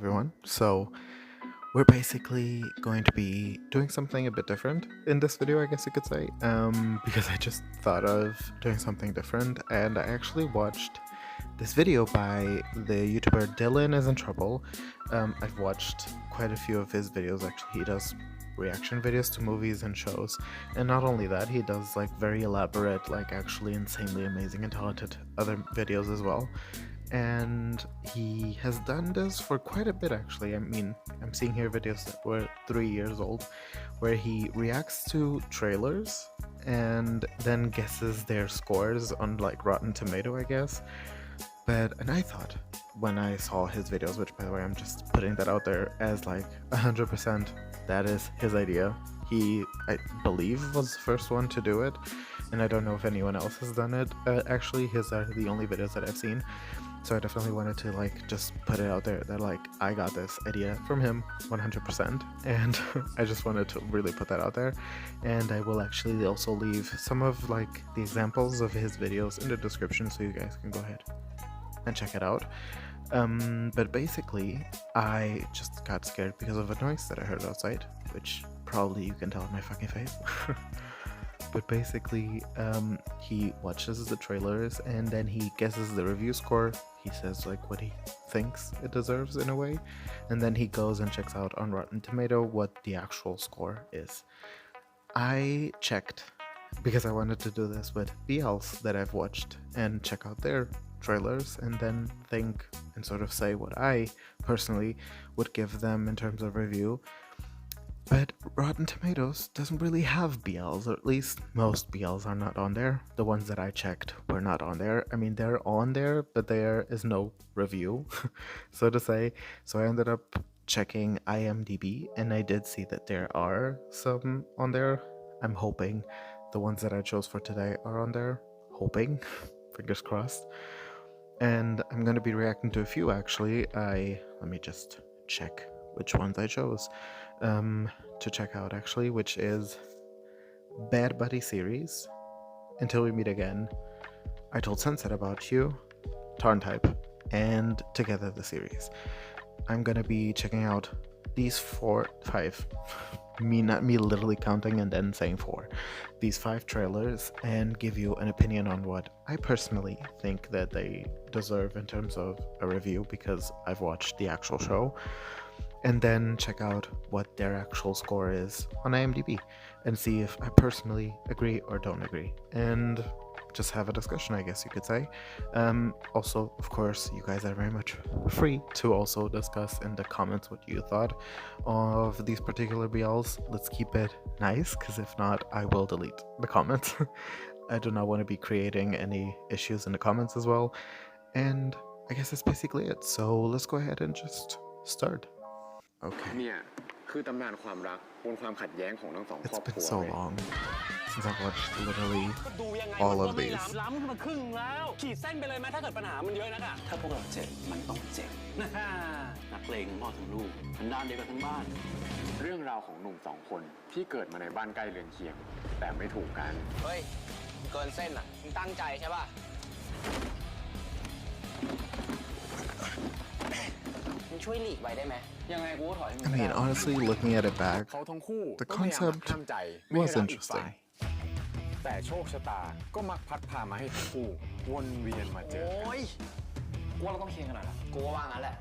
everyone. So we're basically going to be doing something a bit different in this video, I guess you could say, because I just thought of doing something different, and I actually watched this video by the YouTuber Dylan is in Trouble. I've watched quite a few of his videos. Actually, he does reaction videos to movies and shows, and not only that, he does like very elaborate, like actually insanely amazing and talented other videos as well. And he has done this for quite a bit, actually. I mean, I'm seeing here videos that were 3 years old where he reacts to trailers and then guesses their scores on like Rotten Tomato, I guess. And I thought when I saw his videos, which by the way, I'm just putting that out there as like 100%, that is his idea. He, I believe, was the first one to do it, and I don't know if anyone else has done it. Actually, his are the only videos that I've seen. So I definitely wanted to like just put it out there that like I got this idea from him 100%, and I just wanted to really put that out there. And I will actually also leave some of like the examples of his videos in the description so you guys can go ahead and check it out. But basically I just got scared because of a noise that I heard outside, which probably you can tell in my fucking face. But basically, he watches the trailers and then he guesses the review score. He says like what he thinks it deserves in a way, and then he goes and checks out on Rotten Tomato what the actual score is. I checked because I wanted to do this with BLs that I've watched and check out their trailers and then think and sort of say what I personally would give them in terms of review. But Rotten Tomatoes doesn't really have BLs, or at least most BLs are not on there. The ones that I checked were not on there. I mean, they're on there, but there is no review, so to say. So I ended up checking IMDb, and I did see that there are some on there. I'm hoping the ones that I chose for today are on there. Hoping. Fingers crossed. And I'm going to be reacting to a few, actually. Let me just check which ones I chose to check out, actually, which is BadBuddy series, Until We Meet Again, I Told Sunset About You, TharnType, and Together the series. I'm gonna be checking out these 5 not me literally counting and then saying 4, these 5 trailers, and give you an opinion on what I personally think that they deserve in terms of a review, because I've watched the actual show, and then check out what their actual score is on IMDb and see if I personally agree or don't agree, and just have a discussion, I guess you could say. Also, of course, you guys are very much free to also discuss in the comments what you thought of these particular BLs. Let's keep it nice, because if not, I will delete the comments. I do not want to be creating any issues in the comments as well. And I guess that's basically it. So let's go ahead and just start. Okay. It's been so long since I've watched literally all of these. I mean, honestly, looking at it back, the concept was interesting. แต่โชคชะตาก็มักพัดพามาให้ทั้งคู่วนเวียนมาเจอกันกูว่าเราต้องเคียงกันหน่อยละกูว่างั้นแหละ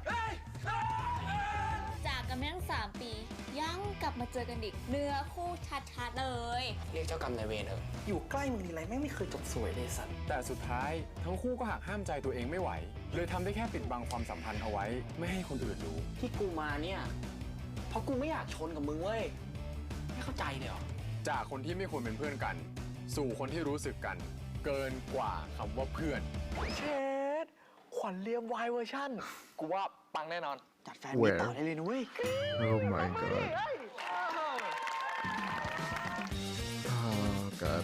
จากกันมาตั้ง3 ปียังกลับมาเจอกันอีกเนื้อคู่ชัดๆเลยเรียกเจ้ากรรมนายเวรเถอะอยู่ใกล้มึงทีไรแม่งไม่เคยจบสวยเลยสัตว์แต่สุดท้ายทั้งคู่ก็หักห้ามใจตัวเองไม่ไหวเลยทำได้แค่ปิดบังความสัมพันธ์เอาไว้ไม่ให้คนอื่นรู้ที่กูมาเนี่ยเพราะกูไม่อยากชนกับมึงเว้ยไม่เข้าใจเลยเหรอจากคนที่ไม่ควรเป็นเพื่อนกันสู่คนที่รู้สึกกันเกินกว่าคำว่าเพื่อนเชดขวัญเลียมวายเวอร์ชั่นกูว่าปังแน่นอนจัดแฟนมีต่อได้เลยนะเว้ย Oh my god Oh god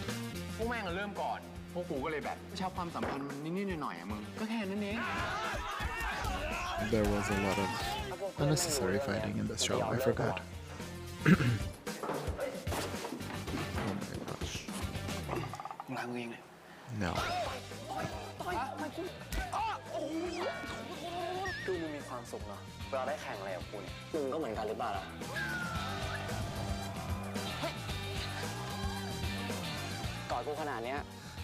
พวกแม่งเริ่มก่อนพวกกูก็เลยแบบชอบความสัมพันธ์นิดๆหน่อยๆอ่ะมึงก็แค่นั้นเอง There was a lot of unnecessary fighting in this show. I forgot. No. ดูมึงมีความ สุขเนาะเวลาได้แข่งอะไรกับคุณมึงก็เหมือนกันหรือเปล่าล่ะกอดกูขนาดเนี้ย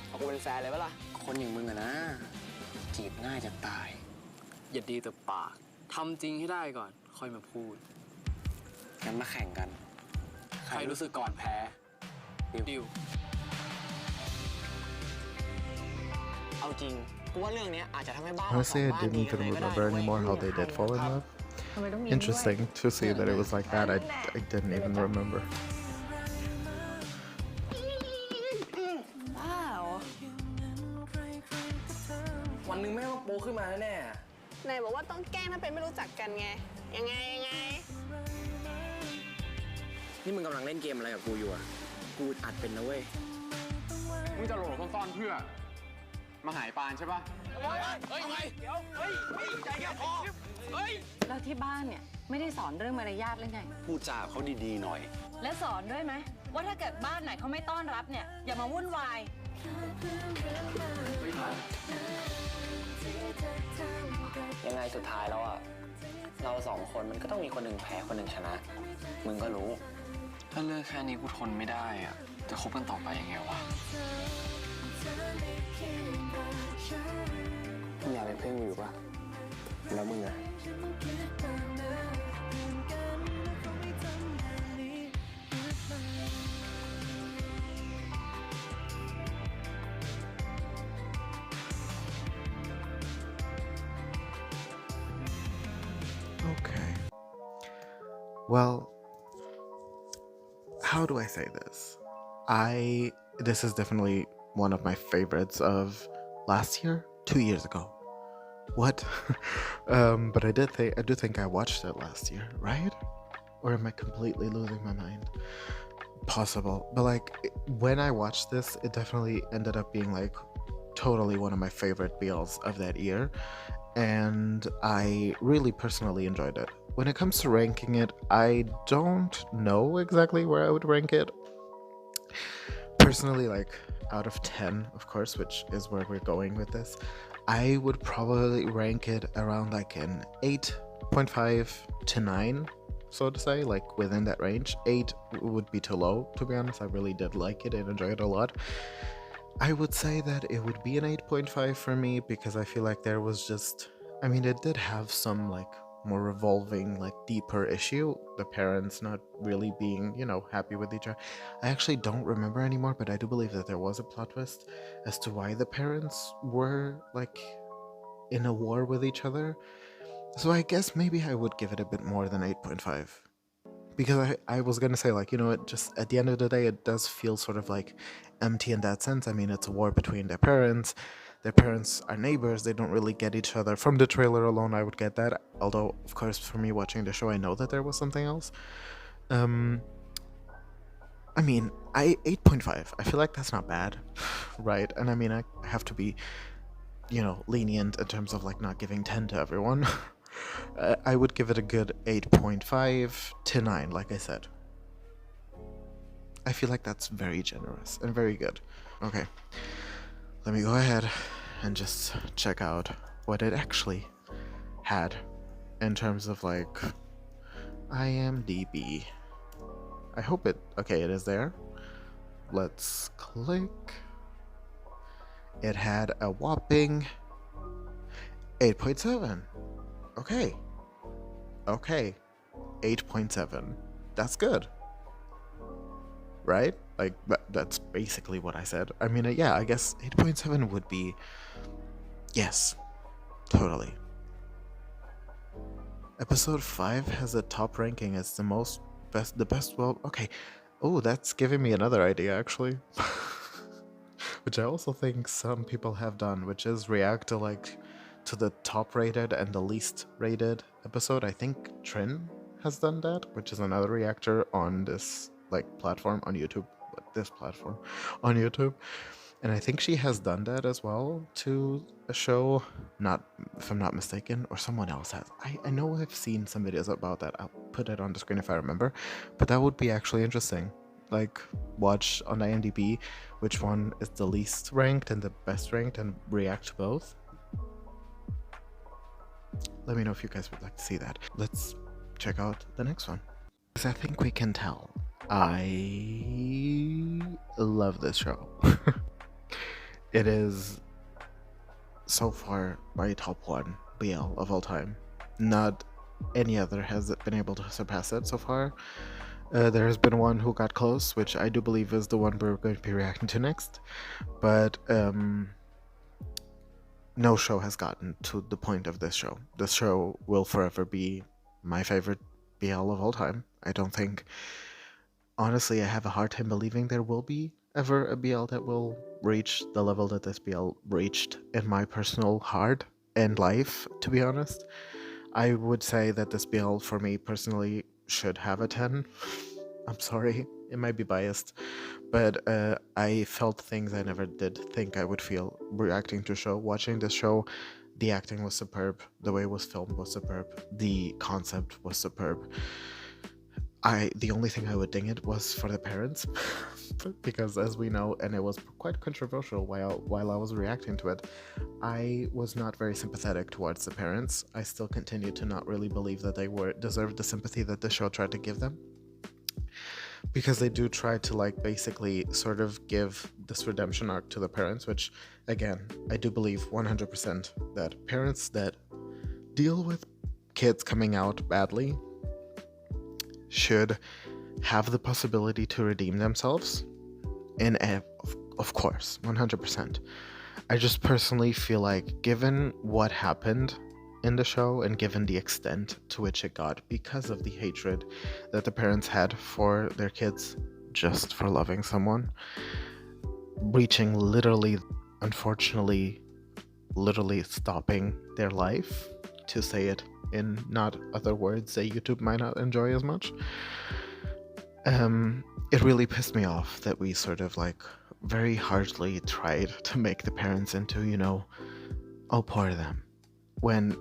เอากูเป็นแฟนเลยปะล่ะคนอย่างมึงอะนะจีบง่ายจะตายอย่าดีแต่ปากทำจริงให้ได้ก่อนค่อยมาพูดงั้นมาแข่งกันใครรู้สึกก่อนแพ้ดิวเอาจริงกูว่าเรื่องนี้อาจจะทำให้บ้าน Honestly, I didn't even remember anymore how they did fall in love. Interesting to see that it was like that. I didn't even remember. Wow. วันนึงแม่งต้องโป๊ขึ้นมาแน่ไหนบอกว่าต้องแกล้งถ้าเป็นไม่รู้จักกันไงยังไงนี่มึงกำลังเล่นเกมอะไรกับกูอยู่อ่ะกูอัดเป็นนะเว้ยมึงจะโหลดซ่อนเพื่อมาหายปานใช่ปะเฮ้ยเดี๋ยวใจแค่พอแล้วที่บ้านเนี่ยไม่ได้สอนเรื่องมารยาทหรือไงพูดจาเขาดีๆหน่อยและสอนด้วยไหมว่าถ้าเกิดบ้านไหนเขาไม่ต้อนรับเนี่ยอย่ามาวุ่นวายยังไงสุดท้ายแล้วอ่ะเราสองคนมันก็ต้องมีคนหนึ่งแพ้คนหนึ่งชนะมึงก็รู้ถ้าเลิกแค่นี้กูทนไม่ได้อ่ะจะคบกันต่อไปยังไงวะมึงอยากเป็นเพื่อนกูอยู่ปะแล้วมึงอะOkay. Well, how do I say this? This is definitely one of my favorites of last year, 2 years ago. What? But I do think I watched it last year, right? Or am I completely losing my mind? Possible. But like when I watched this, it definitely ended up being like totally one of my favorite BLs of that year. And I really personally enjoyed it. When it comes to ranking it, I don't know exactly where I would rank it. Personally, like out of 10, of course, which is where we're going with this, I would probably rank it around like an 8.5 to 9, so to say, like within that range. 8 would be too low, to be honest. I really did like it and enjoyed it a lot. I would say that it would be an 8.5 for me because I feel like there was just, I mean, it did have some like more revolving, like deeper issue. The parents not really being, happy with each other. I actually don't remember anymore, but I do believe that there was a plot twist as to why the parents were like in a war with each other. So I guess maybe I would give it a bit more than 8.5. Because I was gonna say, like, it just, at the end of the day, it does feel sort of like empty in that sense. I mean, it's a war between their parents. Their parents are neighbors. They don't really get each other. From the trailer alone, I would get that. Although, of course, for me watching the show, I know that there was something else. I mean, 8.5. I feel like that's not bad, right? And I mean, I have to be, lenient in terms of like not giving 10 to everyone. I would give it a good 8.5 to 9, like I said. I feel like that's very generous and very good. Okay, let me go ahead and just check out what it actually had in terms of like IMDb. I hope it is there. Let's click. It had a whopping 8.7. Okay, 8.7. That's good, right? Like that's basically what I said. I mean, yeah, I guess 8.7 would be, yes, totally. Episode 5 has a top ranking as the best. Well, okay. Oh, that's giving me another idea actually, which I also think some people have done, which is react to the top rated and the least rated episode. I think Trin has done that, which is another reactor on this platform on YouTube, but this platform on YouTube. And I think she has done that as well to a show, if I'm not mistaken, or someone else has. I know I've seen some videos about that. I'll put it on the screen if I remember, but that would be actually interesting. Like, watch on IMDb which one is the least ranked and the best ranked and react to both. Let me know if you guys would like to see that. Let's check out the next one. As I think we can tell, I love this show. It is so far my top one BL of all time. Not any other has been able to surpass it so far. There has been one who got close, which I do believe is the one we're going to be reacting to next. But no show has gotten to the point of this show. This show will forever be my favorite BL of all time. I don't think, honestly, I have a hard time believing there will be ever a BL that will reach the level that this BL reached in my personal heart and life, to be honest. I would say that this BL for me personally should have a 10. I'm sorry, it might be biased, but I felt things I never did think I would feel reacting to a show. Watching this show, the acting was superb, the way it was filmed was superb, the concept was superb. The only thing I would ding it was for the parents, because as we know, and it was quite controversial while I was reacting to it, I was not very sympathetic towards the parents. I still continue to not really believe that they deserved the sympathy that the show tried to give them, because they do try to like basically sort of give this redemption arc to the parents, which again, I do believe 100% that parents that deal with kids coming out badly should have the possibility to redeem themselves. And of course, 100%. I just personally feel like, given what happened in the show and given the extent to which it got because of the hatred that the parents had for their kids just for loving someone, reaching literally, unfortunately, literally stopping their life, to say it in not other words that YouTube might not enjoy as much. It really pissed me off that we sort of like very hardly tried to make the parents into, you know, oh, poor them, when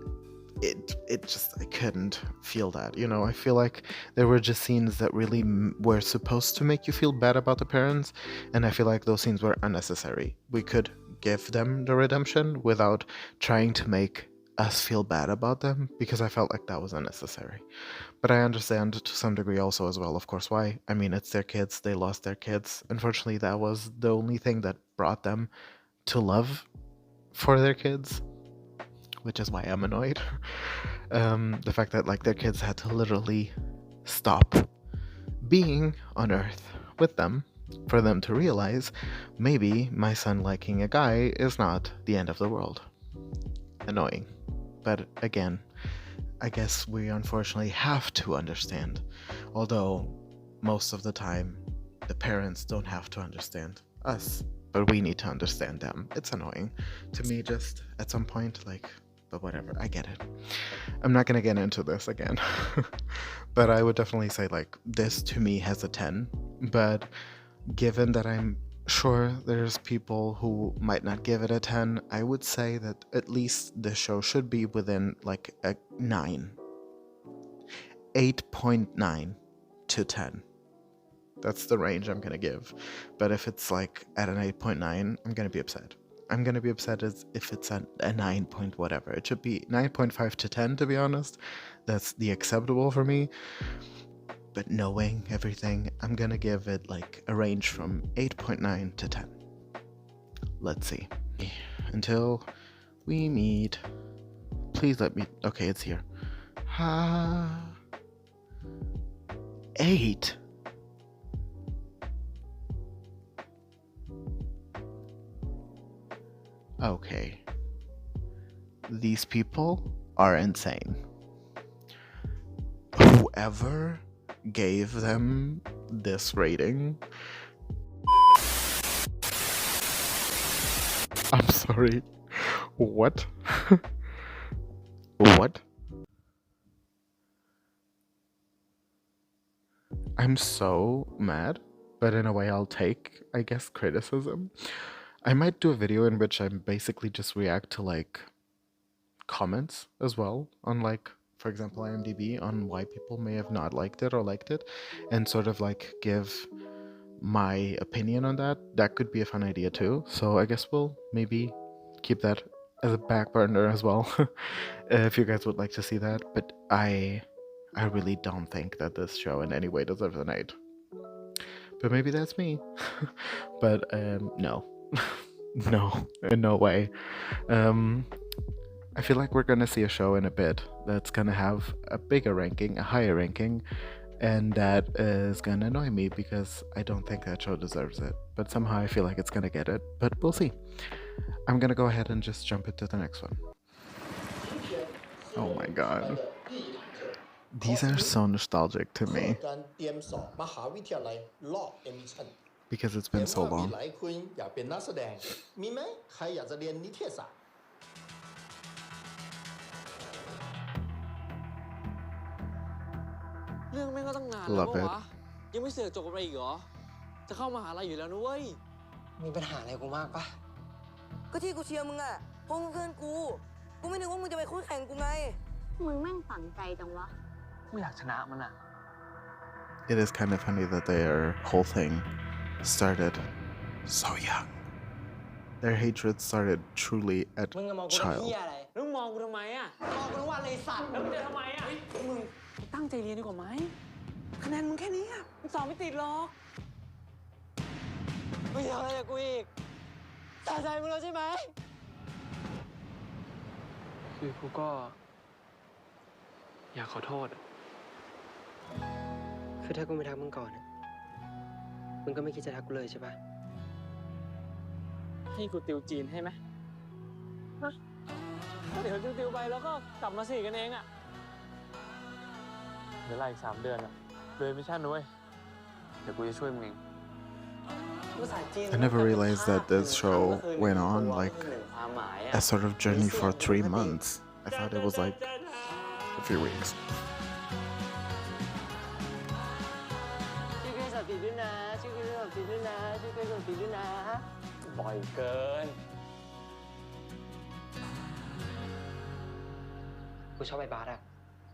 it just, I couldn't feel that, you know. I feel like there were just scenes that really were supposed to make you feel bad about the parents, and I feel like those scenes were unnecessary. We could give them the redemption without trying to make us feel bad about them, because I felt like that was unnecessary. But I understand to some degree also as well, of course, why. I mean, it's their kids, they lost their kids. Unfortunately, that was the only thing that brought them to love for their kids, which is why I'm annoyed. The fact that like their kids had to literally stop being on Earth with them for them to realize maybe my son liking a guy is not the end of the world. Annoying. But again, I guess we unfortunately have to understand, although most of the time the parents don't have to understand us, but we need to understand them. It's annoying to me just at some point, like, but whatever, I get it. I'm not gonna get into this again. But I would definitely say like this to me has a 10, but given that I'm sure there's people who might not give it a 10, I would say that at least the show should be within like a 9. 8.9 to 10. That's the range I'm gonna give. But if it's like at an 8.9, I'm gonna be upset. I'm gonna be upset as if it's a 9 point whatever. It should be 9.5 to 10, to be honest. That's the acceptable for me. But knowing everything, I'm gonna give it like a range from 8.9 to 10. Let's see. Until we meet. Please let me. Okay, it's here. 8. Okay. These people are insane. Whoever gave them this rating, I'm sorry. What? What? I'm so mad, but in a way I'll take, I guess, criticism. I might do a video in which I basically just react to like comments as well on like, for example, IMDb, on why people may have not liked it or liked it, and sort of like give my opinion on that. That could be a fun idea too. So I guess we'll maybe keep that as a back burner as well, if you guys would like to see that. But I really don't think that this show in any way deserves an 8. But maybe that's me. But no. No, in no way. I feel like we're gonna see a show in a bit that's gonna have a bigger ranking, a higher ranking, and that is gonna annoy me because I don't think that show deserves it. But somehow I feel like it's gonna get it, but we'll see. I'm gonna go ahead and just jump into the next one. Oh my god. These are so nostalgic to me because it's been so long. เรื่องแม่งก็ตั้งนานแล้ว Love ปะ it. วะยังไม่เสือกจบกันไปอีกเหรอจะเข้ามหาลัยอยู่แล้วนะเว้ยมีปัญหาอะไรกูมากปะก็ที่กูเชียร์มึงอะเพราะมึงเพื่อนกูไม่นึกว่ามึงจะไปคู่แข่งกูไง มึงแม่งฝังใจจังวะ กูอยากชนะมันอะ It is kind of funny that their whole thing started so young. Their hatred started truly at มึงมองกูทำ child. เหี้ยอะไรแล้วมึงมองกูทำไมอะมองกูทั้งวันเลยสัตว์แล้วมึงจะทำไมอะมึงตั้งใจเรียนดีกว่าไหมคะแนนมึงแค่นี้อะมึงสอบไม่ติดหรอกมึงอยากอะไรกับกูอีกตาใจมึงแล้วใช่ไหมคือกูก็อยากขอโทษอะคือถ้ากูไม่ทักมึงก่อนมึงก็ไม่คิดจะทักกูเลยใช่ปะให้กูติวจีนให้ไหมเดี๋ยวติวไปแล้วก็กลับมาสี่กันเองอะเดี๋ยวไล่อีก3 เดือนอะเลยมิชชั่นด้วยเดี๋ยวกูจะช่วยมึงเอง I never realized that this show went on like a sort of journey for 3 months. I thought it was like a few weeks. ช่วยกันสอบติดด้วยนะช่วยกันสอบติดด้วยนะช่วยกันสอบติดด้วยนะบ่อยเกินกูชอบไอ้บาสอะ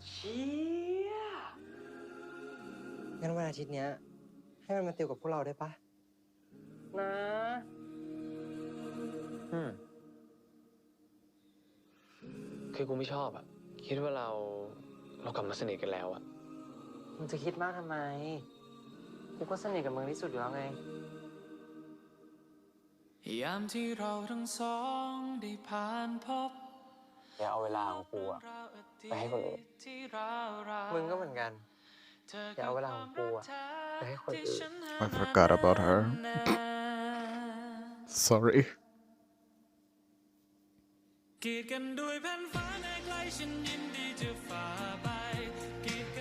เชี่ยงั้นวันอาทิตย์เนี้ยให้มันมาติวกับพวกเราได้ปะนะคือกูไม่ชอบอะคิดว่าเรากลับมาสนิทกันแล้วอะมึงจะคิดมากทำไมกูก็สนิทกับมึงที่สุดอยู่แล้วไงยามที่เราทั้งสองได้ผ่านพบอย่าเอาเวลาของกูอะไปให้คนอื่นมึงก็เหมือนกันอย่าเอาเวลาของกูอะไปให้คนอื่น I forgot about her. Sorry.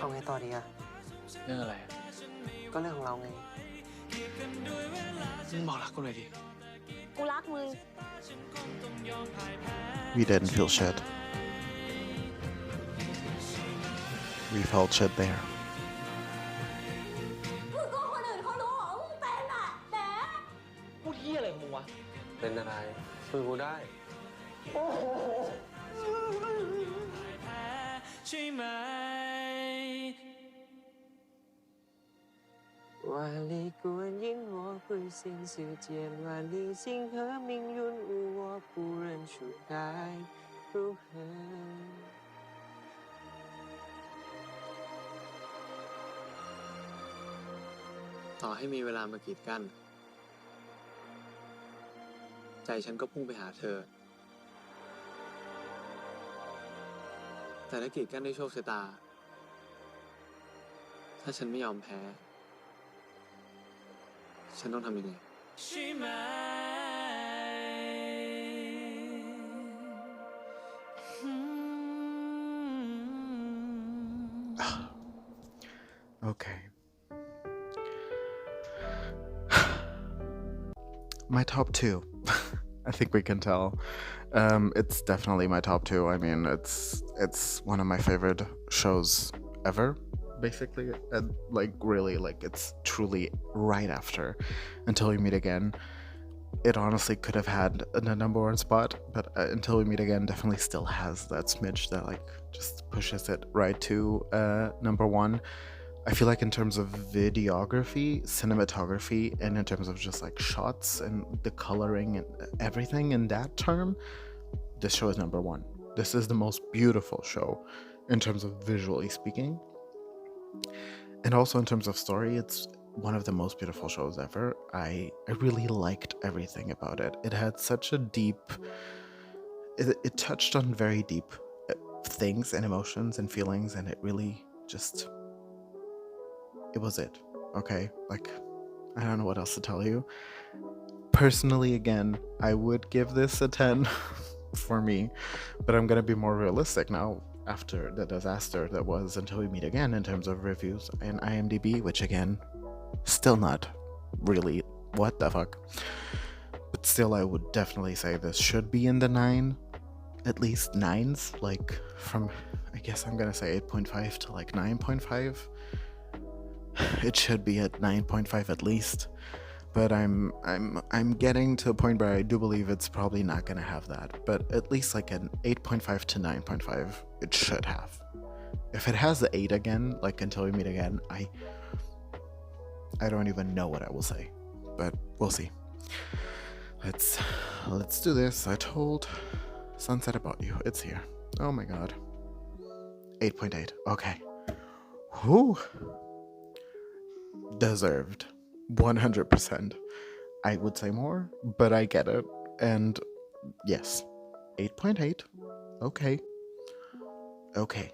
เอาไงต่อดีอะเรื่องอะไรก็เรื่องของเราไงมึงบอกรักกูเลยดิ กูรักมึง We didn't feel shit. We felt shit there. มึงก็คนอื่นเขารู้ว่ามึงเป็นอะแต่ พูดเหี้ยอะไรของมึงวะเป็นอะไรคุยกูได้ใช่ไหมว่าลีกวนยินหัวคุยสิ่งสื่อเจียนว่าลีสิ่งเหอมิงยุนอูวอผู้เรียนชุดได้รู้เหอต่อให้มีเวลามากีดกันใจฉันก็พุ่งไปหาเธอแต่ถ้ากีดกันด้วยโชคชะตาถ้าฉันไม่ยอมแพ้ฉันต้องทำยังไง Okay. My top 2. I think we can tell. It's definitely my top 2. I mean, it's one of my favorite shows ever, basically. And like really, like it's truly right after Until We Meet Again. It honestly could have had a number 1 spot, but Until We Meet Again definitely still has that smidge that like just pushes it right to number 1. I feel like in terms of videography, cinematography, and in terms of just like shots and the coloring and everything in that term, this show is number one. This is the most beautiful show in terms of visually speaking. And also in terms of story, it's one of the most beautiful shows ever. I really liked everything about it. It had such a deep... It touched on very deep things and emotions and feelings, and it really just... It was it. Okay? Like, I don't know what else to tell you. Personally, again, I would give this a 10 for me, but I'm gonna be more realistic now after the disaster that was Until We Meet Again in terms of reviews and IMDb, which again, still not really what the fuck. But still, I would definitely say this should be in the 9, at least 9s, like from, I guess I'm gonna say 8.5 to like 9.5. It should be at 9.5 at least. But I'm getting to a point where I do believe it's probably not gonna have that. But at least like an 8.5 to 9.5, it should have. If it has the 8 again, like Until We Meet Again, I don't even know what I will say. But we'll see. Let's do this. I told Sunset about you. It's here. Oh my god. 8.8. Okay. Whew. Deserved. 100%. I would say more, but I get it. And yes, 8.8. Okay. Okay.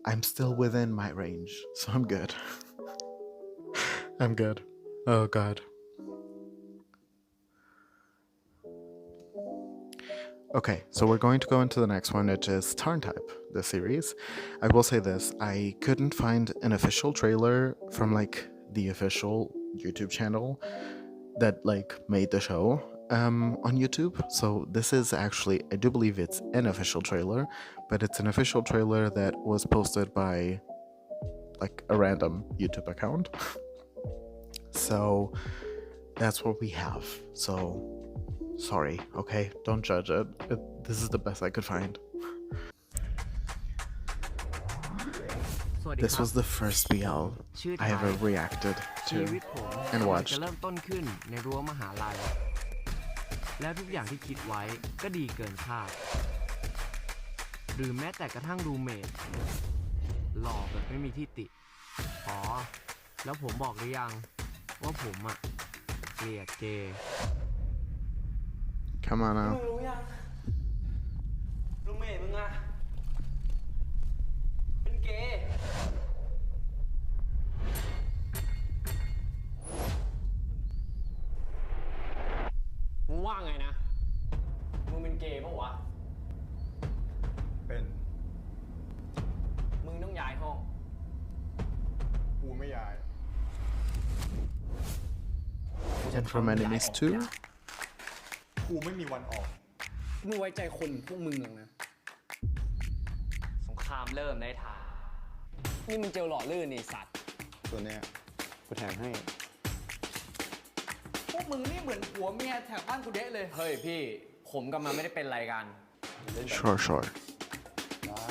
I'm still within my range, so I'm good. I'm good. Oh god. Okay, so we're going to go into the next one, which is TharnType, the series. I will say this, I couldn't find an official trailer from like the official YouTube channel that like made the show on YouTube. So this is actually, I do believe it's an official trailer, but it's an official trailer that was posted by like a random YouTube account. So that's what we have. So sorry, okay? Don't judge it. This is the best I could find. This was the first BL I ever reacted ชี to วิตผม and จะ watched. เริ่มต้นขึ้นในรั้วมหาลัย และทุกอย่างที่คิดไว้ก็ดีเกินคาด หรือแม้แต่กระทั่งรูเมทหล่อแบบไม่มีที่ติ อ๋อ แล้วผมบอกหรือยังว่าผมอะเกลียดเกย์ Come on มึ now. งรู้ยังรูเมทมึงอะเป็นเกย์มึงว่าไงนะ มึงเป็นเกย์ปะวะ เป็น มึงต้องย้ายห้อง กูไม่ย้าย And from enemies too? กูไม่มีวันออก มึงไว้ใจคนพวกมึงหรอกนะ สงครามเริ่มในทางนี่มึงเจลหล่อลื่นนี่สัตว์ ตัวเนี้ยกูแถมให้ พวกมึงนี่เหมือนผัวเมียแถวบ้านกูเดะเลย เฮ้ยพี่ ผมกับมันไม่ได้เป็นอะไรกัน Sure. ได้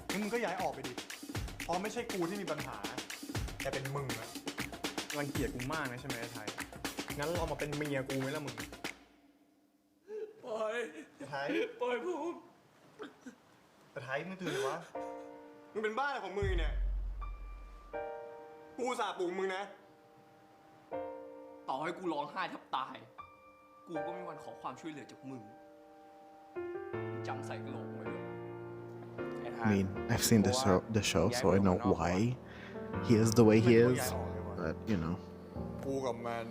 งั้นมึงก็ย้ายออกไปดิ เพราะไม่ใช่กูที่มีปัญหา แต่เป็นมึงอะรังเกียจกูมากนะใช่ไหมไอ้ไทย งั้นลองมาเป็นเมียกูไหมล่ะมึง ปล่อย ไอ้ไทย ปล่อยผม ไอ้ไทยมึงตื่นเลยวะ มึงเป็นบ้าอะไรของมึงเนี่ย กูอุตสาห์ปลุกมึงนะ ต่อให้กูร้องไห้แทบตาย กูก็ไม่มีวันขอความช่วยเหลือจากมึงจำใส่กระโหลกไว้ด้วย I mean, I've seen the show, so I know why he is the way he is. But you know. กูกับมัน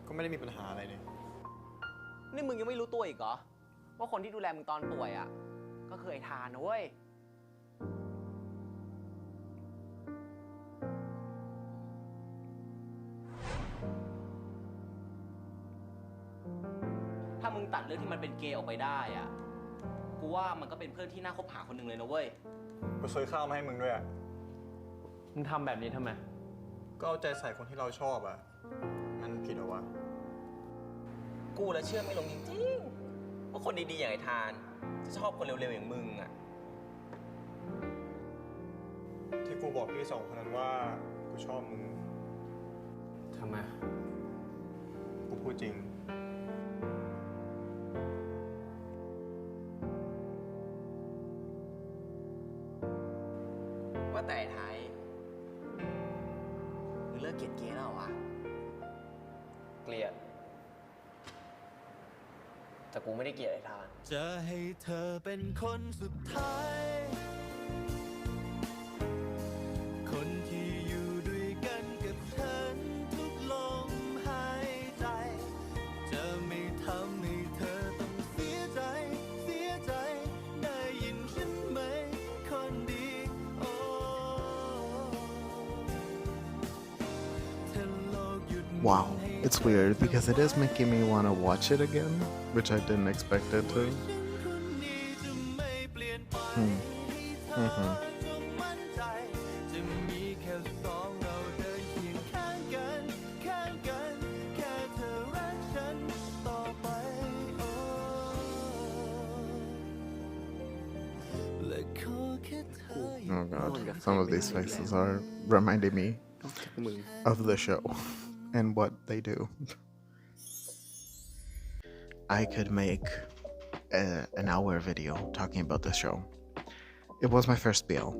ก็ไม่ได้มีปัญหาอะไรนี่ นี่มึงยังไม่รู้ตัวอีกเหรอ ว่าคนที่ดูแลมึงตอนป่วยอ่ะ ก็คือไอ้ทานนะเว้ย ถ้ามึงตัดเรื่องที่มันเป็นเกย์ออกไปได้อะกูว่ามันก็เป็นเพื่อนที่น่าคบหาคนหนึ่งเลยนะเว้ย กูซื้อข้าวมาให้มึงด้วยอะ มึงทำแบบนี้ทำไม ก็เอาใจใส่คนที่เราชอบอะมันผิดเหรอวะ กูแล้วเชื่อไม่ลงจริงๆว่าคนดีๆอย่างไอ้ทาน จะชอบคนเร็วๆอย่างมึงอะ ที่กูบอกพี่สองคนนั้นว่ากูชอบมึง ทำไม กูพูดจริง ว่าแต่ไทยมึงเลิกเกลียดเกย์แล้วเหรอวะ เกลียด แต่กูไม่ได้เกลียดไอ้ทาน จะให้เธอเป็นคนสุดท้าย คนที่อยู่ด้วยกันกับฉันทุกลมหายใจ จะไม่ทำให้เธอต้องเสียใจ เสียใจ ได้ยินฉันไหมคนดีโอ้ถ้าโลกหยุดหมุน Wow, it's weird because it is making me want to watch it again, which I didn't expect it to. Mm-hmm. จะมีแค่สองเราเดินเคียงข้างกันข้างกันแค่เธอรักฉันต่อไปโอ้และขอแค่เธอ Oh god, some of these faces are reminding me of the show and what they do. I could make an hour video talking about this show. It was my first BL.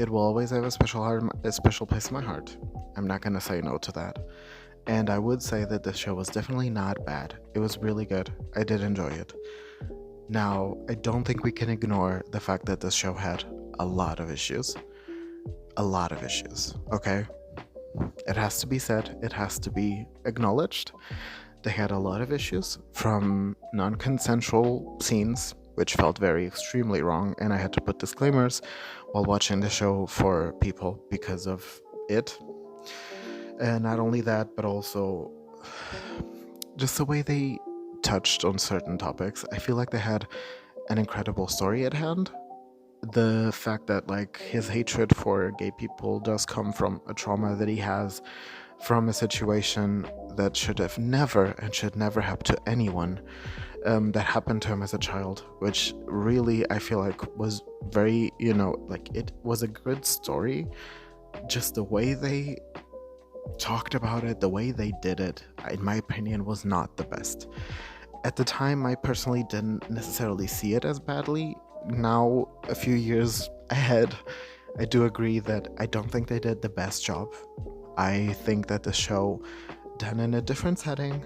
It will always have a special place in my heart. I'm not gonna say no to that. And I would say that this show was definitely not bad. It was really good. I did enjoy it. Now, I don't think we can ignore the fact that this show had a lot of issues. A lot of issues, okay? It has to be said, it has to be acknowledged. They had a lot of issues, from non-consensual scenes, which felt very extremely wrong, and I had to put disclaimers while watching the show for people because of it. And not only that, but also just the way they touched on certain topics. I feel like they had an incredible story at hand. The fact that like his hatred for gay people does come from a trauma that he has from a situation that should have never and should never happen to anyone, that happened to him as a child, which really I feel like was very, like it was a good story. Just the way they talked about it, the way they did it, in my opinion, was not the best. At the time, I personally didn't necessarily see it as badly. Now, a few years ahead, I do agree that I don't think they did the best job. I think that the show, done in a different setting,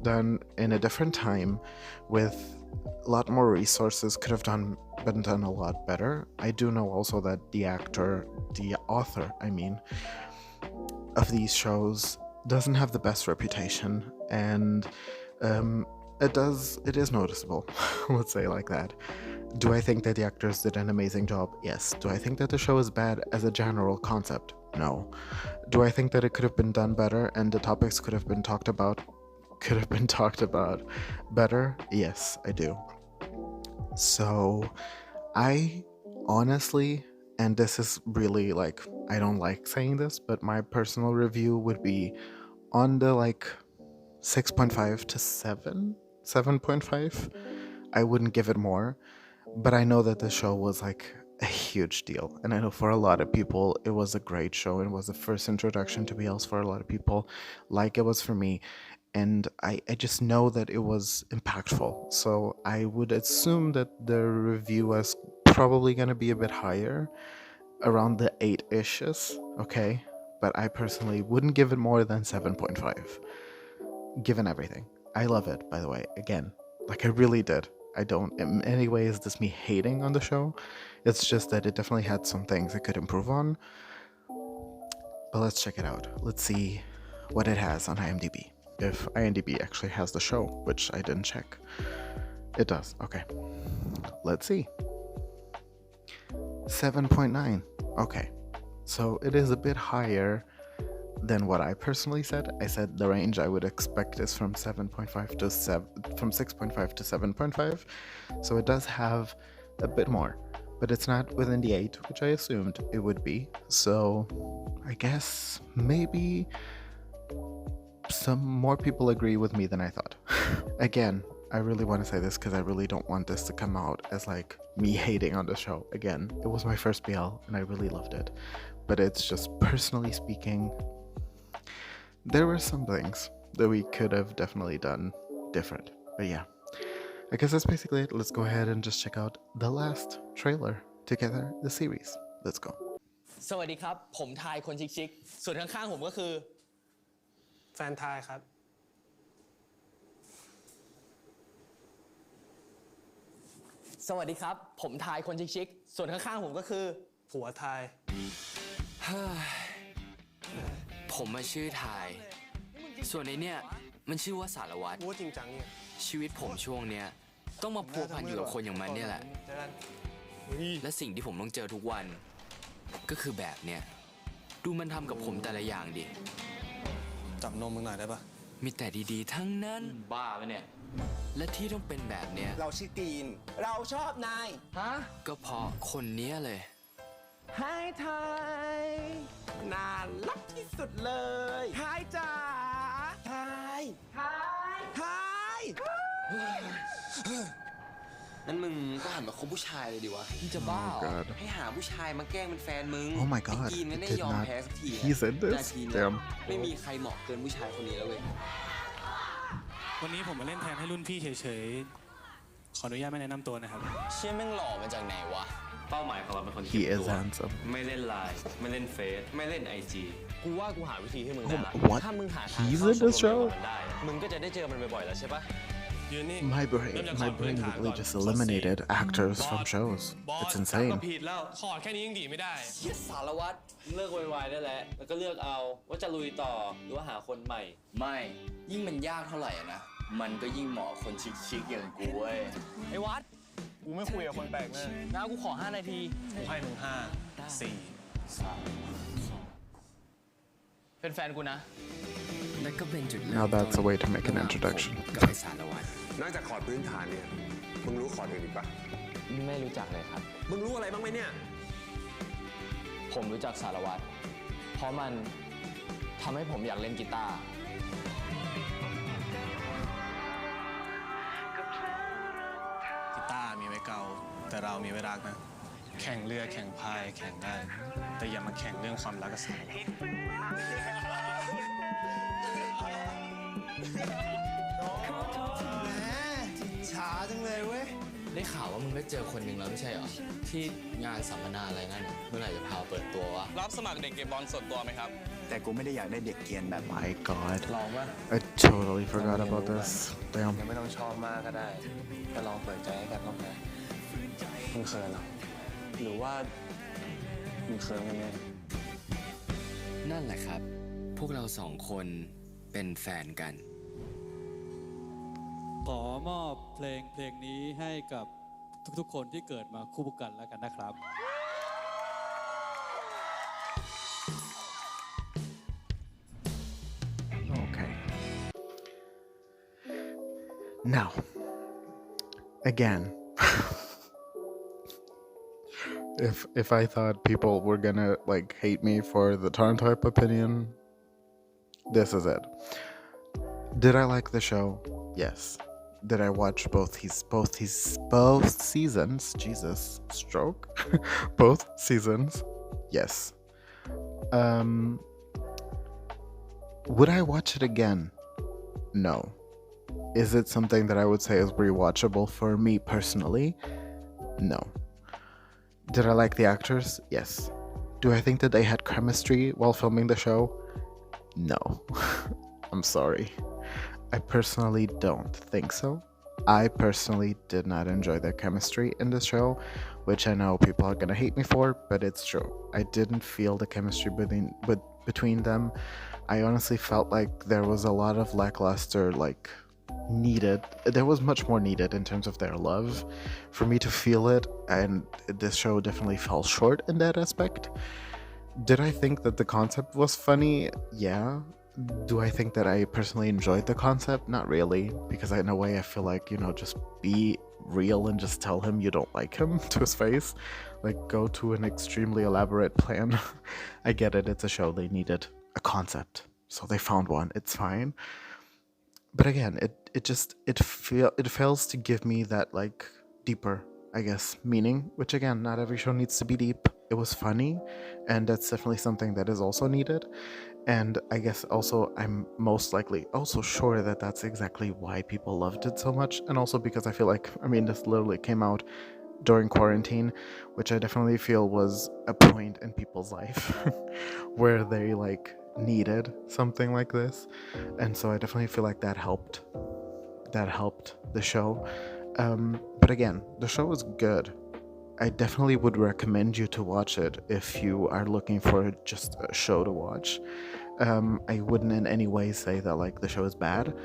done in a different time, with a lot more resources, could have been done a lot better. I do know also that the author, of these shows doesn't have the best reputation, and it is noticeable. Let's say it like that. Do I think that the actors did an amazing job? Yes. Do I think that the show is bad as a general concept? No. Do I think that it could have been done better and the topics could have been talked about better? Yes, I do. So I honestly, and this is really like, I don't like saying this, but my personal review would be on the like 6.5 to 7.5. I wouldn't give it more, but I know that the show was like a huge deal, and I know for a lot of people it was a great show. It was the first introduction to BLs for a lot of people, like it was for me, and I just know that it was impactful. So I would assume that the review is probably going to be a bit higher, around the 8-ishes, okay? But I personally wouldn't give it more than 7.5, given everything. I love it, by the way, again, like I really did. I don't in any way is this me hating on the show. It's just that it definitely had some things it could improve on. But let's check it out. Let's see what it has on IMDb. If IMDb actually has the show, which I didn't check. It does, okay. Let's see. 7.9, okay. So it is a bit higher than what I personally said. I said the range I would expect is from 6.5 to 7.5. So it does have a bit more, but it's not within the 8, which I assumed it would be. So I guess maybe some more people agree with me than I thought. Again, I really want to say this because I really don't want this to come out as like me hating on the show. Again, it was my first BL and I really loved it. But it's just personally speaking, there were some things that we could have definitely done different. But yeah, I guess that's basically it. Let's go ahead and just check out the last trailer together, the series. Let's go. สวัสดีครับ ผมทายคนชิคๆส่วนข้างๆผมก็คือ แฟนทายครับ สวัสดีครับ ผมทายคนชิคๆส่วนข้างๆผมก็คือ ผัวทาย ผมมาชื่อทาย ส่วนในเนี่ยมันชื่อว่าสารวัตร พูดจริงจังเนี่ย ชีวิตผมช่วงเนี้ยต้องมาพัวพันอยู่กับคนอย่างมันเนี่ยแหละ เจอกัน และสิ่งที่ผมต้องเจอทุกวัน ก็คือแบบเนี้ยดูมันทำกับผมแต่ละอย่างดิ จับนมมึงหน่อยได้ปะ มีแต่ดีๆทั้งนั้นบ้าปะเนี่ยและที่ต้องเป็นแบบเนี้ย เราชื่อกรีน เราชอบนาย ฮะก็เพราะคนเนี้ยเลย ไฮไทยน่ารักที่สุดเลยไฮจ๋าไฮไฮไฮ นั่นมึงก็หันมาคบผู้ชายเลยดีวะ มึงจะบ้า Oh เหรอ god. ให้หาผู้ชายมาแกล้งเป็นแฟนมึง Oh my ไอ้ god. กีน It ไม่ได้ did ยอม not. แพ้สักที He said นา this? ทีเนี้ย Damn. ไม่มีใครเหมาะเกินผู้ชายคนนี้แล้วเว้ย วันนี้ผมมาเล่นแทนให้รุ่นพี่เฉยๆ ขออนุญาตไม่แนะนำตัวนะครับ เชี่ยแม่งหล่อมาจากไหนวะ เป้าหมายของเราเป็นคน He เก็บ is ตัว handsome. ไม่เล่นไลน์ไม่เล่นเฟซไม่เล่น IG กูว่ากูหาวิธีให้มึง Oh, ได้ละ what? ถ้ามึงหาทาง He's เข้า in ชม this รม show? กับมันได้อะมึงก็จะได้เจอมันบ่อยๆแล้วใช่ปะ ยืนนี่ My เริ่มจาก brain ขอพื้นฐาน literally ก่อน just ข้อ eliminated 4 actors บอ from ส shows. บอส It's ก็ insane. ผิดแล้วคอร์ดแค่นี้ยังดีไม่ได้ เชี่ยสารวัตรเลิกวายๆได้แล้ว แล้วก็เลือกเอาว่าจะลุยต่อหรือว่าหาคนใหม่ ไม่ ยิ่งมันยากเท่าไหร่อะนะ มันก็ยิ่งเหมาะคนชิคๆอย่างกูเว้ย ไอ้วัด กูไม่คุยกับคนแปลกหน้า น้ากูขอ5 นาที กูให้มึง5 4 เป็นแฟนกูนะ แล้วก็เป็นจุด Now that's a way to make an ระหว่าง introduction. ผมกับไอ้สารวัตร นอกจากคอร์ดพื้นฐานเนี่ย มึงรู้คอร์ดอื่นอีกปะ ไม่รู้จักเลยครับ มึงรู้อะไรบ้างไหมเนี่ย ผมรู้จักสารวัตร เพราะมันทำให้ผมอยากเล่นกีตาร์ กีตาร์มีไว้เกา แต่เรามีไว้รักนะ แข่งเรือแข่งพายแข่งได้ แต่อย่ามาแข่งเรื่องความรักกับสาวช้าจังเลยเว้ย ได้ข่าวว่ามึงได้เจอคนหนึ่งแล้วไม่ใช่เหรอ ที่งานสัมมนาอะไรนั่นน่ะเมื่อไหร่จะพาเปิดตัววะ รับสมัครเด็กเก็บบอลส่วนตัวไหมครับ แต่กูไม่ได้อยากได้เด็กเกรียนแบบ My god. ลองว่า I totally forgot about this. Damn. ยังไม่ต้องชอบมากก็ได้ก็ลองเปิดใจให้กันบ้างนะมึงเขินเหรอหรือว่ามึงเขินกันแน่นั่นแหละครับ พวกเรา2 คนเป็นแฟนกัน ขอมอบเพลงนี้ให้กับทุกๆคนที่เกิดมาคู่กันแล้วกันนะครับ Okay. Now, again, if I thought people were gonna like hate me for the TharnType opinion, this is it. Did I like the show? Yes. Did I watch both seasons? Jesus, stroke. Both seasons? Yes. Would I watch it again? No. Is it something that I would say is rewatchable for me personally? No. Did I like the actors? Yes. Do I think that they had chemistry while filming the show? No. I'm sorry. I personally don't think so. I personally did not enjoy their chemistry in this show, which I know people are gonna hate me for, but it's true. I didn't feel the chemistry between them. I honestly felt like there was a lot of lackluster, like, needed. There was much more needed in terms of their love for me to feel it, and this show definitely fell short in that aspect. Did I think that the concept was funny? Yeah. Do I think that I personally enjoyed the concept? Not really, because in a way I feel like, just be real and just tell him you don't like him to his face. Like, go to an extremely elaborate plan. I get it, it's a show, they needed a concept, so they found one, it's fine. But again, it fails to give me that, like, deeper, I guess, meaning, which again, not every show needs to be deep. It was funny, and that's definitely something that is also needed. And I guess also I'm most likely also sure that that's exactly why people loved it so much. And also because I feel like, this literally came out during quarantine, which I definitely feel was a point in people's life where they like needed something like this. And so I definitely feel like that helped the show. But again, the show is good. I definitely would recommend you to watch it if you are looking for just a show to watch. I wouldn't in any way say that like the show is bad.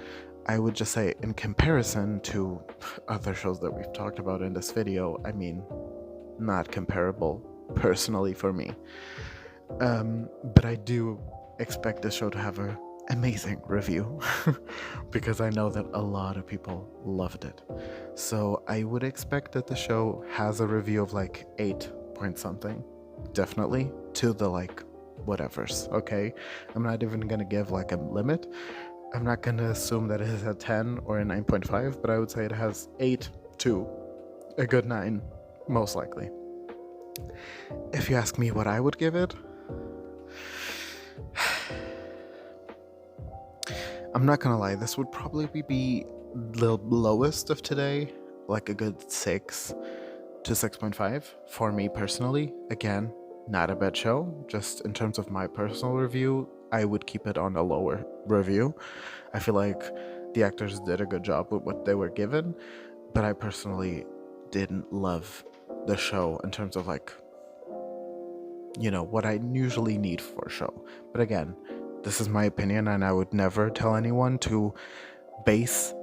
I would just say in comparison to other shows that we've talked about in this video, I mean, not comparable personally for me. But I do expect this show to have an amazing review because I know that a lot of people loved it. So I would expect that the show has a review of like 8 point something, definitely, to the like whatevers, okay? I'm not even gonna give like a limit. I'm not gonna assume that it is a 10 or a 9.5, but I would say it has 8 to a good 9, most likely. If you ask me what I would give it, I'm not gonna lie, this would probably be the lowest of today, like a good 6 to 6.5 for me personally. Again, not a bad show, just in terms of my personal review, I would keep it on a lower review. I feel like the actors did a good job with what they were given, but I personally didn't love the show in terms of like, you know, what I usually need for a show. But again, this is my opinion, and I would never tell anyone to base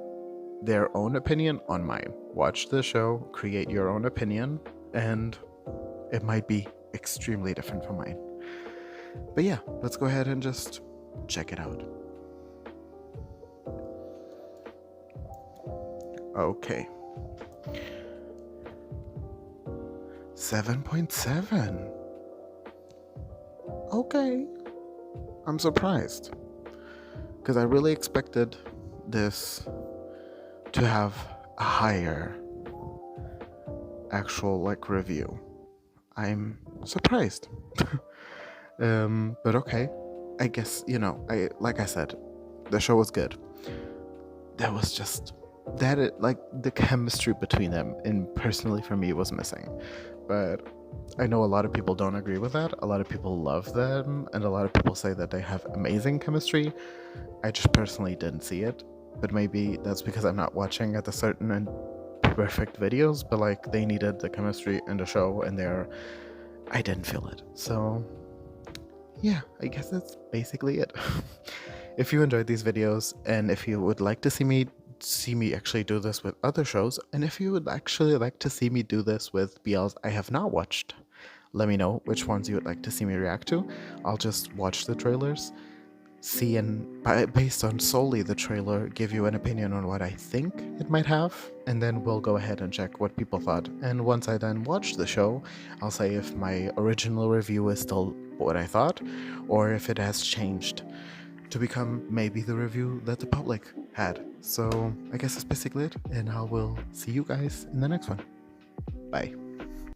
their own opinion on mine. Watch the show, create your own opinion, and it might be extremely different from mine. But yeah, let's go ahead and just check it out. Okay. 7.7. Okay. I'm surprised. Because I really expected this to have a higher actual like review. I'm surprised. But okay. I guess, you know, like I said, the show was good. There was just like the chemistry between them, and personally for me, was missing. But I know a lot of people don't agree with that. A lot of people love them, and a lot of people say that they have amazing chemistry. I just personally didn't see it, but maybe that's because I'm not watching at the certain and perfect videos, but like they needed the chemistry in the show, and I didn't feel it. So yeah, I guess that's basically it. If you enjoyed these videos, and if you would like to see me actually do this with other shows, and if you would actually like to see me do this with BLs I have not watched, let me know which ones you would like to see me react to. I'll just watch the trailers, see, and based on solely the trailer, give you an opinion on what I think it might have, and then we'll go ahead and check what people thought. And once I then watch the show, I'll say if my original review is still what I thought, or if it has changed to become maybe the review that the public had. So I guess that's basically it, and I will see you guys in the next one. Bye.